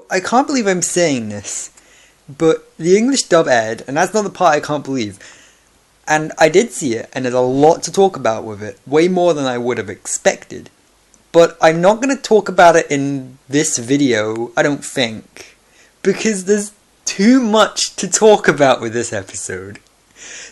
I can't believe I'm saying this, but the English dub aired, and that's not the part I can't believe. And I did see it, and there's a lot to talk about with it, way more than I would have expected. But I'm not going to talk about it in this video, I don't think, because there's too much to talk about with this episode.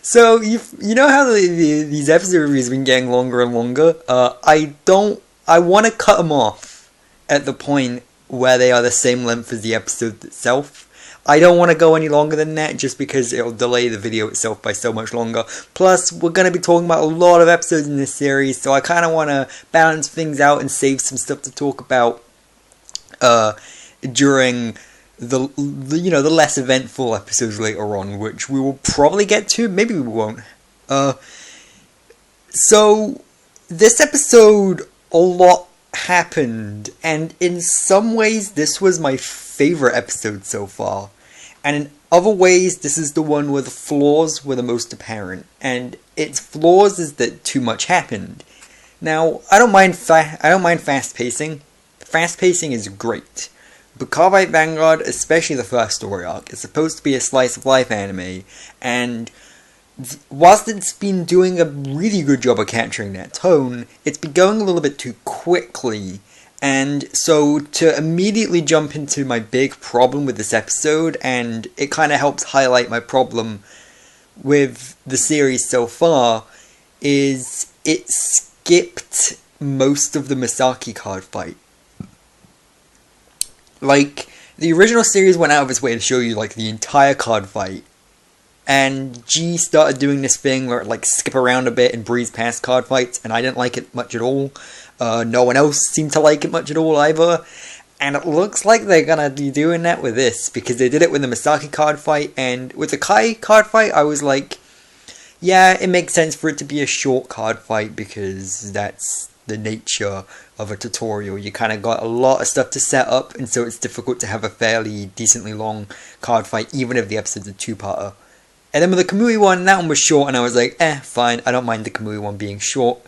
So, you know how these episode reviews have been getting longer and longer? I want to cut them off at the point where they are the same length as the episode itself. I don't want to go any longer than that, just because it'll delay the video itself by so much longer. Plus, we're going to be talking about a lot of episodes in this series, so I kind of want to balance things out and save some stuff to talk about during the less eventful episodes later on, which we will probably get to. Maybe we won't. So this episode, a lot happened, and in some ways this was my favorite episode so far, and in other ways this is the one where the flaws were the most apparent, and its flaws is that too much happened. Now, I don't mind fast pacing. Fast pacing is great, but CardFight Vanguard, especially the first story arc, is supposed to be a slice of life anime, and whilst it's been doing a really good job of capturing that tone, it's been going a little bit too quickly. And so to immediately jump into my big problem with this episode, and it kind of helps highlight my problem with the series so far, is it skipped most of the Misaki card fight. Like, the original series went out of its way to show you like the entire card fight, and G started doing this thing where it like skip around a bit and breeze past card fights, and I didn't like it much at all. No one else seemed to like it much at all either, and it looks like they're gonna be doing that with this, because they did it with the Misaki card fight, and with the Kai card fight I was like, yeah, it makes sense for it to be a short card fight, because that's the nature of a tutorial. You kind of got a lot of stuff to set up, and so it's difficult to have a fairly decently long card fight, even if the episode's a two-parter. And then with the Kamui one, that one was short, and I was like, fine, I don't mind the Kamui one being short.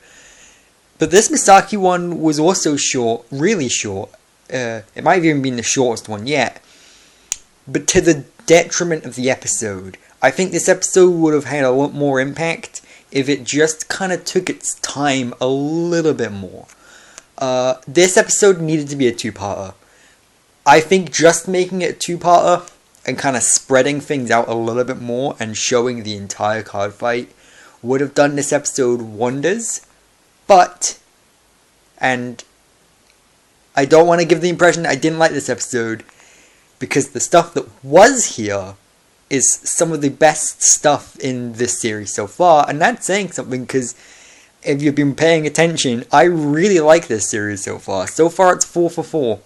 But this Misaki one was also short, really short. It might have even been the shortest one yet. But to the detriment of the episode. I think this episode would have had a lot more impact if it just kind of took its time a little bit more. This episode needed to be a two-parter. I think just making it a two-parter and kind of spreading things out a little bit more and showing the entire card fight would have done this episode wonders. But, and I don't want to give the impression I didn't like this episode, because the stuff that was here is some of the best stuff in this series so far, and that's saying something, because if you've been paying attention, I really like this series so far. So far it's 4 for 4.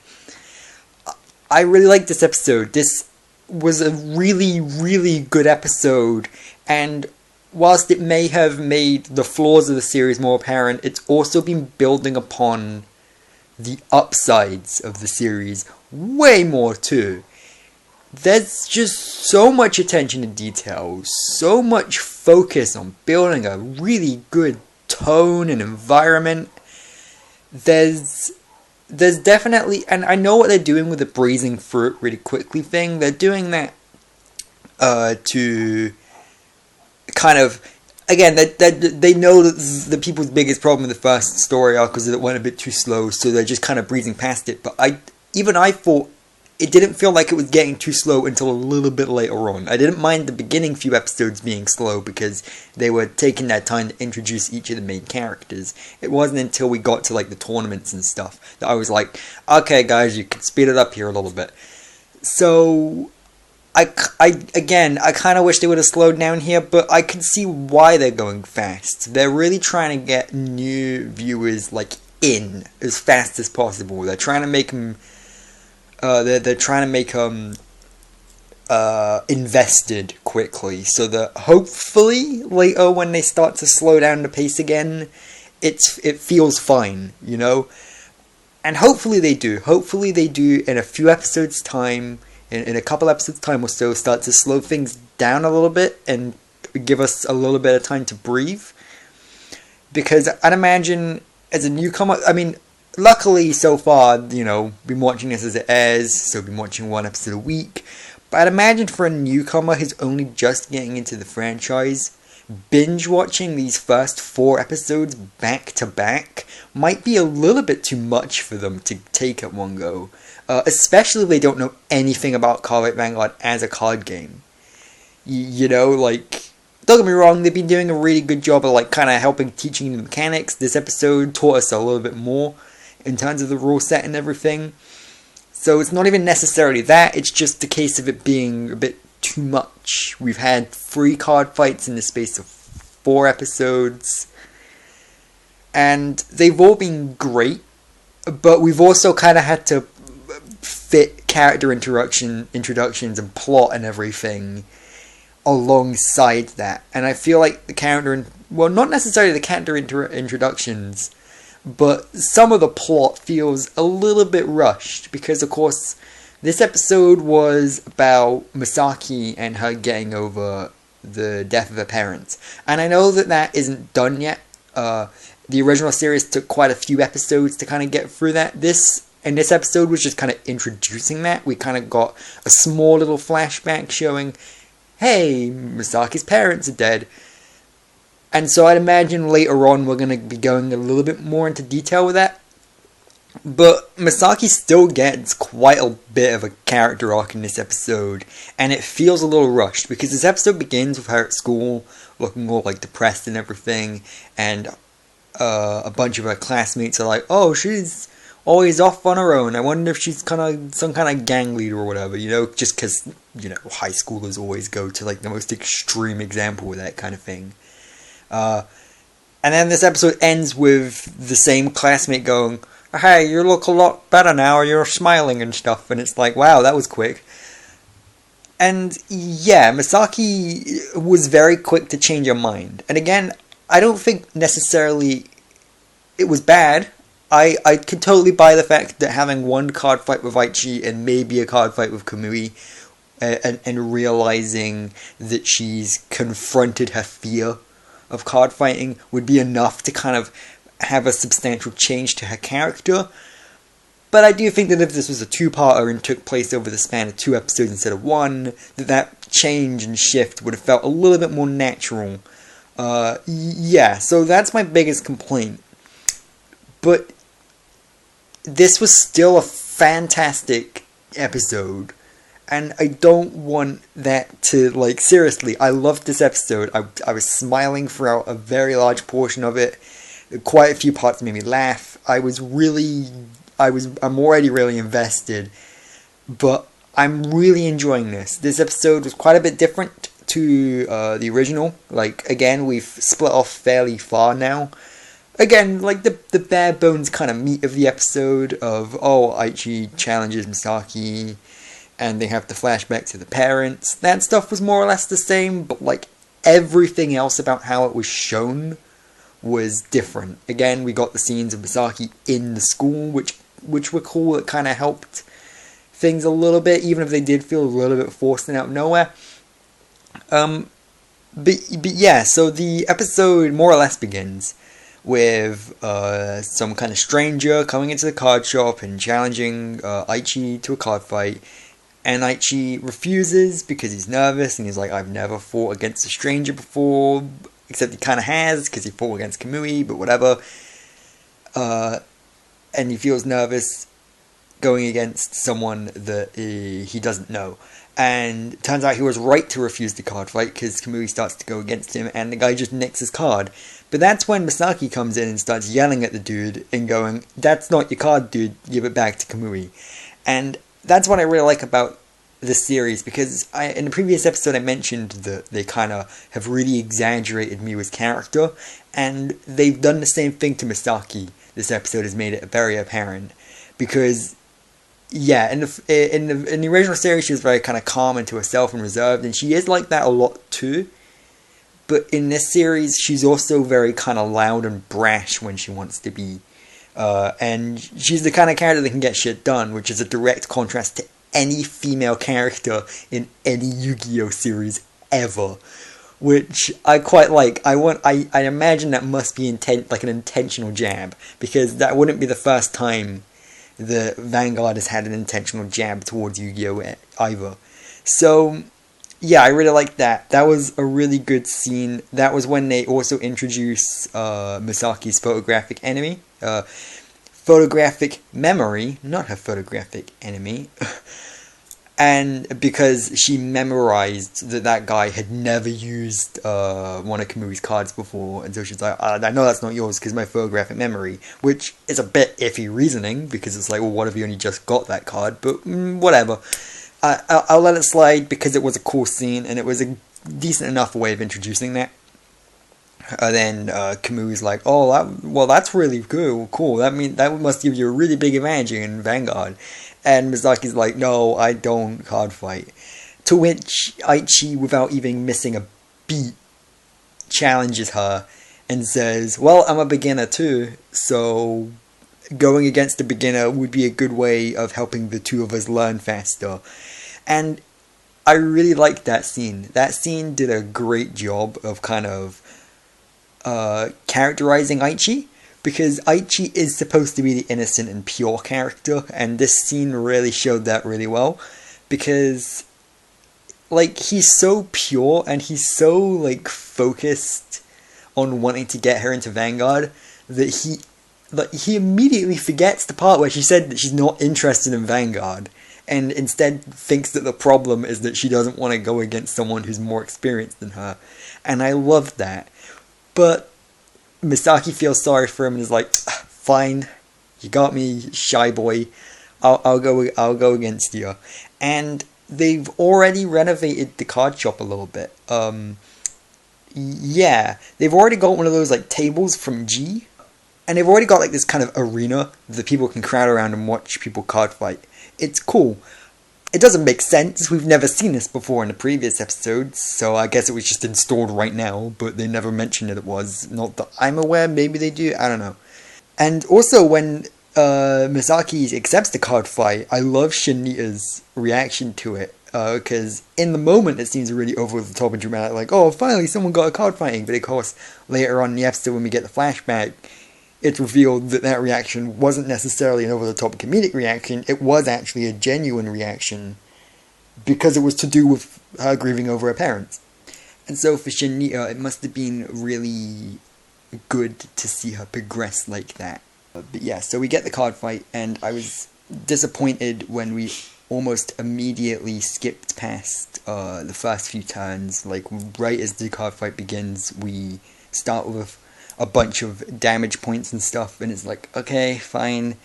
I really like this episode. This was a really, really good episode, and whilst it may have made the flaws of the series more apparent, it's also been building upon the upsides of the series way more too. There's just so much attention to detail, so much focus on building a really good tone and environment. There's definitely, and I know what they're doing with the breezing through it really quickly thing. They're doing that to kind of, again, they know that the people's biggest problem with the first story arc was that it went a bit too slow, so they're just kind of breezing past it. But I thought it didn't feel like it was getting too slow until a little bit later on. I didn't mind the beginning few episodes being slow, because they were taking that time to introduce each of the main characters. It wasn't until we got to like the tournaments and stuff that I was like, okay guys, you can speed it up here a little bit. So I kind of wish they would have slowed down here, but I can see why they're going fast. They're really trying to get new viewers like in as fast as possible. They're trying to make them they're trying to make them invested quickly, so that hopefully later when they start to slow down the pace again, it feels fine, you know. And hopefully they do. Hopefully they do in a few episodes time, in a couple episodes time or so, start to slow things down a little bit and give us a little bit of time to breathe. Because I'd imagine as a newcomer, I mean, luckily, so far, been watching this as it airs, so been watching one episode a week. But I'd imagine for a newcomer who's only just getting into the franchise, binge watching these first 4 episodes back to back might be a little bit too much for them to take at one go. Especially if they don't know anything about CardFight Vanguard as a card game. Don't get me wrong, they've been doing a really good job of kind of helping teaching the mechanics. This episode taught us a little bit more in terms of the rule set and everything. So it's not even necessarily that, it's just a case of it being a bit too much. We've had 3 card fights in the space of 4 episodes, and they've all been great, but we've also kind of had to fit character introductions and plot and everything alongside that. And I feel like not necessarily the character introductions, but some of the plot feels a little bit rushed, because of course this episode was about Misaki and her getting over the death of her parents. And I know that isn't done yet. The original series took quite a few episodes to kind of get through that. This episode was just kind of introducing that. We kind of got a small little flashback showing, hey, Misaki's parents are dead. And so I'd imagine later on we're going to be going a little bit more into detail with that. But Misaki still gets quite a bit of a character arc in this episode, and it feels a little rushed, because this episode begins with her at school, looking all depressed and everything, and a bunch of her classmates are like, oh, she's always off on her own, I wonder if she's some kind of gang leader or whatever, just because, high schoolers always go to the most extreme example of that kind of thing. And then this episode ends with the same classmate going, hey, you look a lot better now, you're smiling and stuff, and it's like, wow, that was quick. And yeah, Misaki was very quick to change her mind. And again, I don't think necessarily it was bad. I could totally buy the fact that having one card fight with Aichi and maybe a card fight with Kamui, and realizing that she's confronted her fear of card fighting would be enough to kind of have a substantial change to her character. But I do think that if this was a 2-parter and took place over the span of 2 episodes instead of 1, that change and shift would have felt a little bit more natural. So that's my biggest complaint. But this was still a fantastic episode, and I don't want that to, seriously, I loved this episode. I was smiling throughout a very large portion of it. Quite a few parts made me laugh. I'm already really invested, but I'm really enjoying this. This episode was quite a bit different to the original. Again, we've split off fairly far now. Again, the bare bones kind of meat of the episode of, Aichi challenges Misaki, and they have to flashback to the parents. That stuff was more or less the same, but everything else about how it was shown was different. Again, we got the scenes of Misaki in the school, which were cool. It kind of helped things a little bit, even if they did feel a little bit forced and out of nowhere. But yeah, so the episode more or less begins with some kind of stranger coming into the card shop and challenging Aichi to a card fight. And Aichi refuses because he's nervous, and he's like, I've never fought against a stranger before. Except he kind of has, because he fought against Kamui, but whatever. And he feels nervous going against someone that he doesn't know. And it turns out he was right to refuse the card fight, because Kamui starts to go against him, and the guy just nicks his card. But that's when Misaki comes in and starts yelling at the dude, and going, that's not your card, dude, give it back to Kamui. And that's what I really like about this series, because in the previous episode I mentioned that they kind of have really exaggerated Miwa's character, and they've done the same thing to Misaki. This episode has made it very apparent, because yeah, in the original series she was very kind of calm and to herself and reserved, and she is like that a lot too. But in this series she's also very kind of loud and brash when she wants to be, and she's the kind of character that can get shit done, which is a direct contrast to any female character in any Yu-Gi-Oh series ever. which I quite like. I imagine that must be like an intentional jab, because that wouldn't be the first time the Vanguard has had an intentional jab towards Yu-Gi-Oh! Either. So, yeah, I really like that. That was a really good scene. That was when they also introduced Misaki's photographic enemy. Photographic memory, not her photographic enemy. And because she memorized that guy had never used one of Kamui's cards before, and so she's like, I know that's not yours because my photographic memory, which is a bit iffy reasoning, because it's like, well, what if you only just got that card? But whatever. I'll let it slide because it was a cool scene, and it was a decent enough way of introducing that. Then Kamui's like, oh, that's really cool. That must give you a really big advantage in Vanguard. And Misaki's like, no, I don't card fight. To which Aichi, without even missing a beat, challenges her and says, well, I'm a beginner too, so going against a beginner would be a good way of helping the two of us learn faster. And I really liked that scene. That scene did a great job of kind of characterizing Aichi, because Aichi is supposed to be the innocent and pure character, and this scene really showed that really well, because like he's so pure and he's so like focused on wanting to get her into Vanguard that he immediately forgets the part where she said that she's not interested in Vanguard, and instead thinks that the problem is that she doesn't want to go against someone who's more experienced than her. And I love that. But Misaki feels sorry for him and is like, fine, you got me, shy boy. I'll go against you. And they've already renovated the card shop a little bit. Yeah, they've already got one of those like tables from G, and they've already got like this kind of arena that people can crowd around and watch people card fight. It's cool. It doesn't make sense. We've never seen this before in the previous episodes, so I guess it was just installed right now, but they never mentioned it was. Not that I'm aware, maybe they do, I don't know. And also when Misaki accepts the card fight, I love Shinita's reaction to it, because in the moment it seems really over the top and dramatic, like, oh, finally someone got a card fighting, but of course later on in the episode when we get the flashback, it's revealed that that reaction wasn't necessarily an over-the-top comedic reaction. It was actually a genuine reaction because it was to do with her grieving over her parents. And so for Shinita, it must have been really good to see her progress like that. But yeah, so we get the card fight, and I was disappointed when we almost immediately skipped past the first few turns. Like, right as the card fight begins, we start with a bunch of damage points and stuff, and it's like, okay, fine.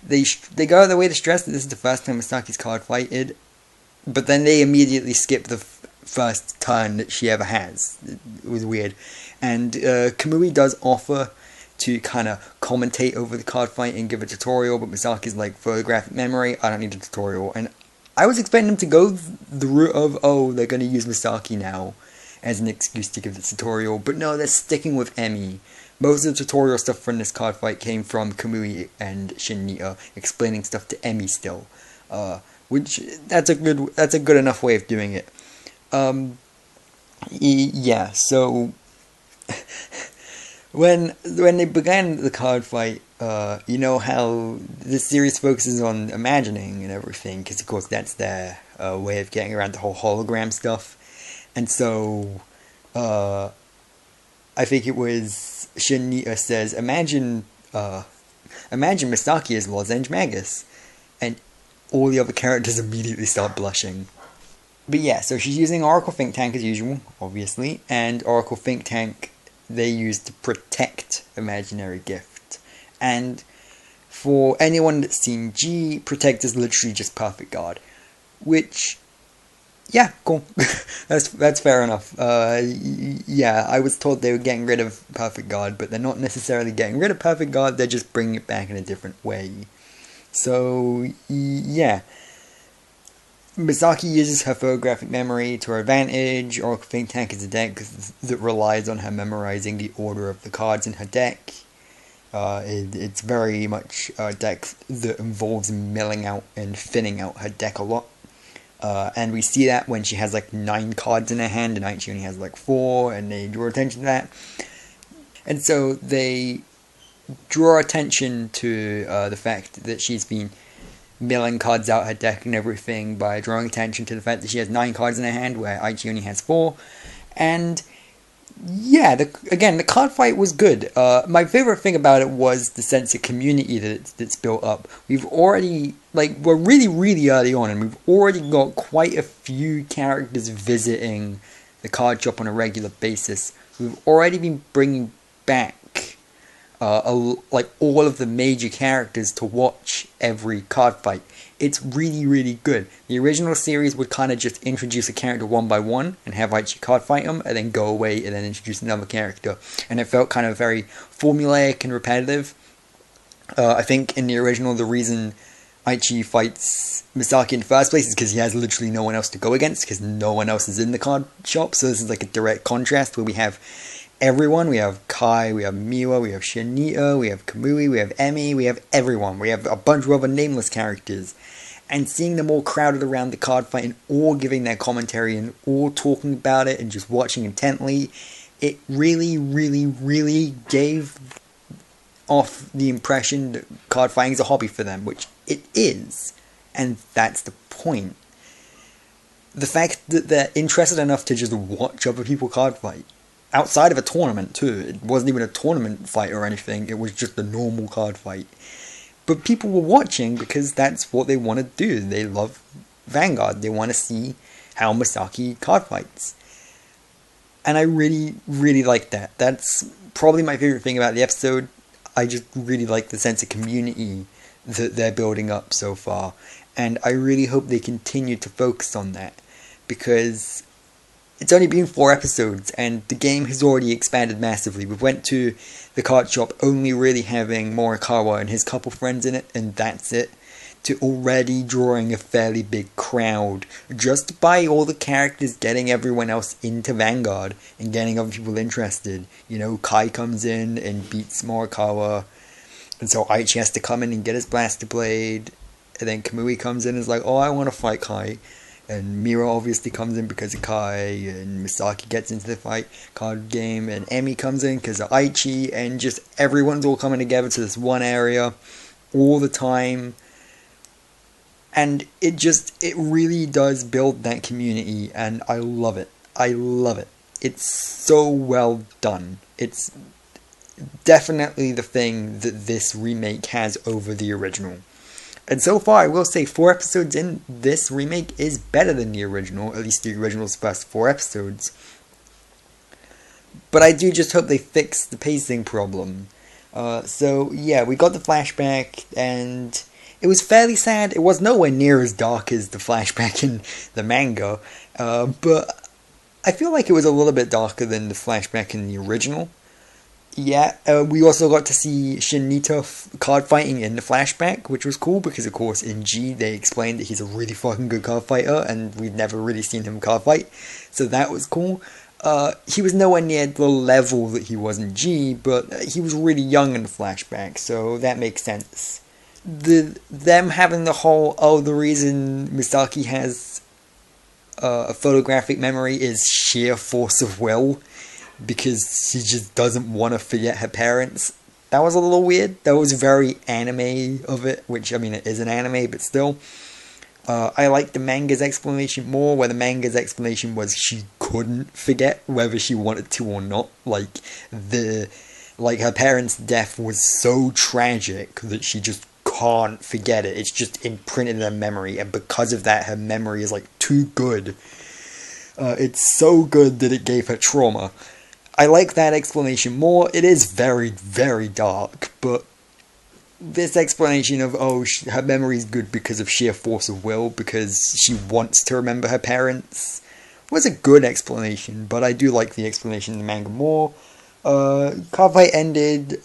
They go out of their way to stress that this is the first time Misaki's card fighted, but then they immediately skip the first turn that she ever has. It was weird. And Kamui does offer to kind of commentate over the card fight and give a tutorial, but Misaki's like, photographic memory, I don't need a tutorial. And I was expecting them to go the route of, oh, they're going to use Misaki now as an excuse to give the tutorial, but no, they're sticking with Emi. Most of the tutorial stuff from this card fight came from Kamui and Shinita explaining stuff to Emi still, which that's a good enough way of doing it. Yeah, so when they began the card fight, you know how this series focuses on imagining and everything, because of course that's their way of getting around the whole hologram stuff. And so, I think it was Shinita says, imagine Misaki as Lozenge Magus. And all the other characters immediately start blushing. But yeah, so she's using Oracle Think Tank as usual, obviously. And Oracle Think Tank, they use to protect Imaginary Gift. And for anyone that's seen G, Protect is literally just Perfect Guard. Which, yeah, cool. that's fair enough. Yeah, I was told they were getting rid of Perfect Guard, but they're not necessarily getting rid of Perfect Guard, they're just bringing it back in a different way. So, yeah. Misaki uses her photographic memory to her advantage. Oracle Think Tank is a deck that relies on her memorizing the order of the cards in her deck. It's very much a deck that involves milling out and thinning out her deck a lot. And we see that when she has like 9 cards in her hand and Aichi only has like 4, and they draw attention to that. And so they draw attention to the fact that she's been milling cards out her deck and everything by drawing attention to the fact that she has 9 cards in her hand where Aichi only has 4. And yeah, the card fight was good. My favorite thing about it was the sense of community that's built up. We've already, we're really, really early on, and we've already got quite a few characters visiting the card shop on a regular basis. We've already been bringing back all of the major characters to watch every card fight. It's really, really good. The original series would kind of just introduce a character one by one and have Aichi card fight them, and then go away and then introduce another character. And it felt kind of very formulaic and repetitive. I think in the original, the reason Aichi fights Misaki in the first place is because he has literally no one else to go against, because no one else is in the card shop. So this is like a direct contrast where we have everyone. We have Kai, we have Miwa, we have Shinito, we have Kamui, we have Emi, we have everyone. We have a bunch of other nameless characters. And seeing them all crowded around the card fight and all giving their commentary and all talking about it and just watching intently, it really, really, really gave off the impression that card fighting is a hobby for them, which it is. And that's the point. The fact that they're interested enough to just watch other people card fight, outside of a tournament too. It wasn't even a tournament fight or anything, it was just a normal card fight. But people were watching because that's what they want to do. They love Vanguard. They want to see how Misaki card fights. And I really, really like that. That's probably my favorite thing about the episode. I just really like the sense of community that they're building up so far. And I really hope they continue to focus on that, because it's only been 4 episodes, and the game has already expanded massively. We went to the card shop only really having Morikawa and his couple friends in it, and that's it, to already drawing a fairly big crowd, just by all the characters getting everyone else into Vanguard, and getting other people interested. You know, Kai comes in and beats Morikawa, and so Aichi has to come in and get his Blaster Blade, and then Kamui comes in and is like, oh, I want to fight Kai. And Mira obviously comes in because of Kai, and Misaki gets into the fight card game, and Emi comes in because of Aichi, and just everyone's all coming together to this one area all the time. And it really does build that community, and I love it. I love it. It's so well done. It's definitely the thing that this remake has over the original. And so far, I will say 4 episodes in, this remake is better than the original, at least the original's first 4 episodes. But I do just hope they fix the pacing problem. So yeah, we got the flashback, and it was fairly sad. It was nowhere near as dark as the flashback in the manga, but I feel like it was a little bit darker than the flashback in the original. Yeah, we also got to see Shinito card fighting in the flashback, which was cool, because of course in G they explained that he's a really fucking good card fighter, and we've never really seen him card fight, so that was cool. He was nowhere near the level that he was in G, but he was really young in the flashback, so that makes sense. Them having the whole, the reason Misaki has a photographic memory is sheer force of will, because she just doesn't want to forget her parents. That was a little weird. That was very anime of it, which, I mean, it is an anime, but still. I like the manga's explanation more, where the manga's explanation was she couldn't forget whether she wanted to or not. Her parents' death was so tragic that she just can't forget it. It's just imprinted in her memory, and because of that, her memory is, too good. It's so good that it gave her trauma. I like that explanation more. It is very, very dark, but this explanation of, her memory is good because of sheer force of will, because she wants to remember her parents, was a good explanation, but I do like the explanation in the manga more. Card fight ended.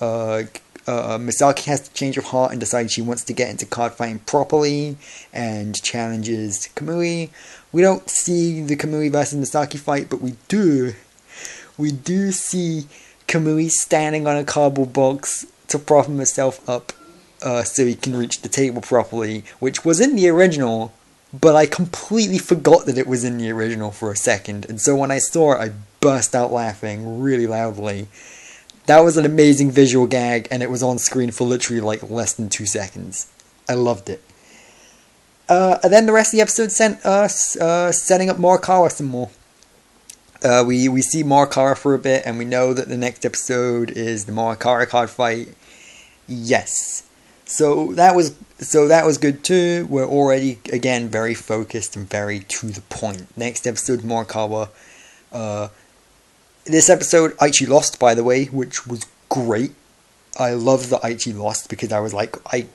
Misaki has the change of heart and decides she wants to get into card fighting properly, and challenges Kamui. We don't see the Kamui versus Misaki fight, but we do see Kamui standing on a cardboard box to prop himself up so he can reach the table properly, which was in the original, but I completely forgot that it was in the original for a second, and so when I saw it, I burst out laughing really loudly. That was an amazing visual gag, and it was on screen for literally like less than 2 seconds. I loved it. And then the rest of the episode sent us setting up Morikawa some more. We see Morikawa for a bit, and we know that the next episode is the Morikawa card fight. Yes. So that was good too. We're already, again, very focused and very to the point. Next episode, Morikawa. This episode, Aichi lost, by the way, which was great. I love that Aichi lost, because I was like, I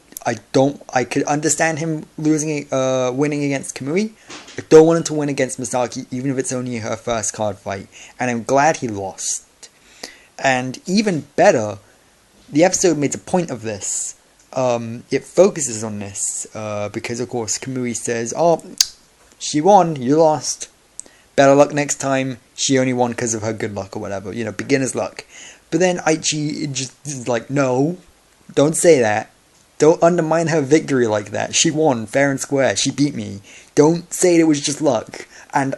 could understand him winning against Kamui. I don't want him to win against Misaki, even if it's only her first card fight. And I'm glad he lost. And even better, the episode made a point of this. It focuses on this, because of course Kamui says, oh, she won, you lost. Better luck next time. She only won because of her good luck or whatever, beginner's luck. But then Aichi just is like, no, don't say that. Don't undermine her victory like that. She won, fair and square. She beat me. Don't say it was just luck. And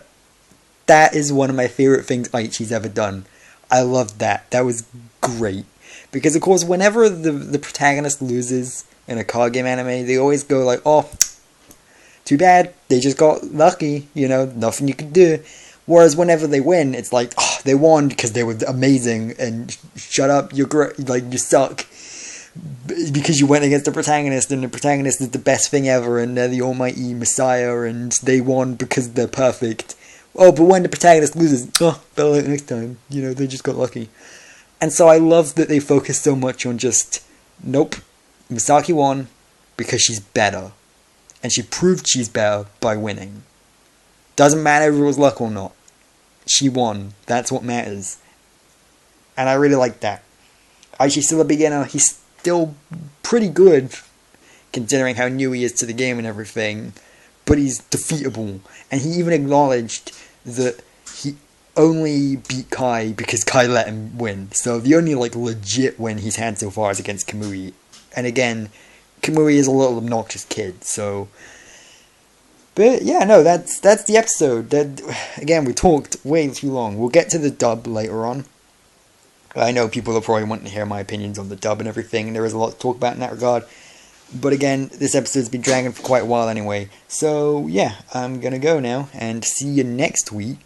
that is one of my favorite things Aichi's ever done. I loved that. That was great. Because, of course, whenever the protagonist loses in a card game anime, they always go like, oh, too bad. They just got lucky. Nothing you can do. Whereas whenever they win, it's like, oh, they won because they were amazing. And shut up, you're great. Like, you suck. Because you went against the protagonist, and the protagonist is the best thing ever, and they're the almighty messiah, and they won because they're perfect. Oh, but when the protagonist loses, oh, better luck next time. They just got lucky. And so I love that they focus so much on just, nope, Misaki won because she's better. And she proved she's better by winning. Doesn't matter if it was luck or not. She won. That's what matters. And I really like that. Aichi's still a beginner. He's still pretty good, considering how new he is to the game and everything. But he's defeatable. And he even acknowledged that he only beat Kai because Kai let him win. So the only legit win he's had so far is against Kamui. And again, Kamui is a little obnoxious kid, so... But yeah, no, that's the episode. Again, we talked way too long. We'll get to the dub later on. I know people are probably wanting to hear my opinions on the dub and everything, and there is a lot to talk about in that regard. But again, this episode's been dragging for quite a while anyway. So yeah, I'm gonna go now, and see you next week